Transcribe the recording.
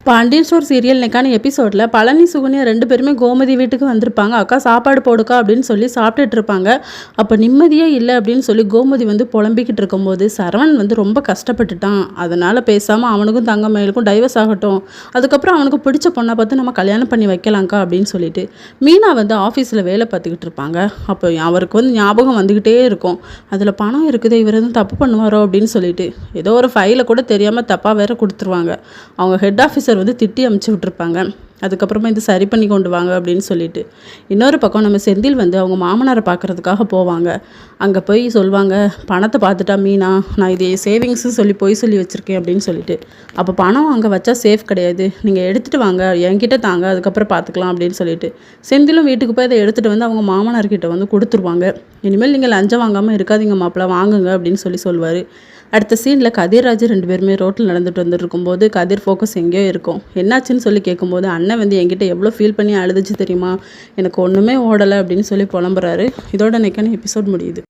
Pandian store serial நெக்கான எபிசோடில் பழனி சுகன்யா 2 பேருமே கோமதி வீட்டுக்கு வந்திருப்பாங்க. அக்கா சாப்பாடு போடுக்கா அப்படின்னு சொல்லி சாப்பிட்டுட்டு இருப்பாங்க. அப்போ நிம்மதியே இல்லை அப்படின்னு சொல்லி கோமதி புலம்பிக்கிட்டு இருக்கும்போது சரவணன் ரொம்ப கஷ்டப்பட்டுட்டான். அதனால் பேசாமல் அவனுக்கும் தங்கமயிலுக்கும் டைவர்ஸ் ஆகட்டும், அதுக்கப்புறம் அவனுக்கு பிடிச்ச பொண்ணை பார்த்து நம்ம கல்யாணம் பண்ணி வைக்கலாங்க்கா அப்படின்னு சொல்லிட்டு மீனா ஆஃபீஸில் வேலை பார்த்துக்கிட்டு இருப்பாங்க. அப்போ அவருக்கு ஞாபகம் வந்துக்கிட்டே இருக்கும், அதில் பணம் இருக்குது, இவர் எதுவும் தப்பு பண்ணுவாரோ அப்படின்னு சொல்லிட்டு ஏதோ ஒரு ஃபைலை கூட தெரியாமல் தப்பாக வேற கொடுத்துருவாங்க. அவங்க ஹெட் ஆஃபீஸர் திட்டி அமுச்சு விட்டுருப்பாங்க. அதுக்கப்புறமா இது சரி பண்ணி கொண்டு வாங்க அப்படின்னு சொல்லிட்டு இன்னொரு பக்கம் நம்ம செந்தில் அவங்க மாமனாரை பார்க்குறதுக்காக போவாங்க. அங்கே போய் சொல்லுவாங்க, பணத்தை பார்த்துட்டா மீனா, நான் இது சேவிங்ஸு சொல்லி சொல்லி வச்சுருக்கேன் அப்படின்னு சொல்லிட்டு. அப்போ பணம் அங்கே வச்சா சேஃப் கிடையாது, நீங்கள் எடுத்துகிட்டு வாங்க, என்கிட்ட தாங்க, அதுக்கப்புறம் பார்த்துக்கலாம் அப்படின்னு சொல்லிட்டு செந்திலும் வீட்டுக்கு போய் அதை எடுத்துகிட்டு அவங்க மாமனார்கிட்ட கொடுத்துருவாங்க. இனிமேல் நீங்கள் லஞ்சம் வாங்காமல் இருக்காதீங்க மாப்பிள்ள, வாங்குங்க அப்படின்னு சொல்லுவார். அடுத்த சீனில் கதிர்ராஜ் 2 பேருமே ரோட்டில் நடந்துட்டு வந்துட்டு இருக்கும்போது கதிர் ஃபோக்கஸ் எங்கேயோ இருக்கும். என்னாச்சுன்னு சொல்லி கேட்கும்போது அண்ணன் என்கிட்ட எவ்வளோ ஃபீல் பண்ணி அழுதுச்சு தெரியுமா, எனக்கு ஒன்றுமே ஓடலை அப்படின்னு சொல்லி புலம்புறாரு. இதோட நெக்கான எபிசோட் முடியுது.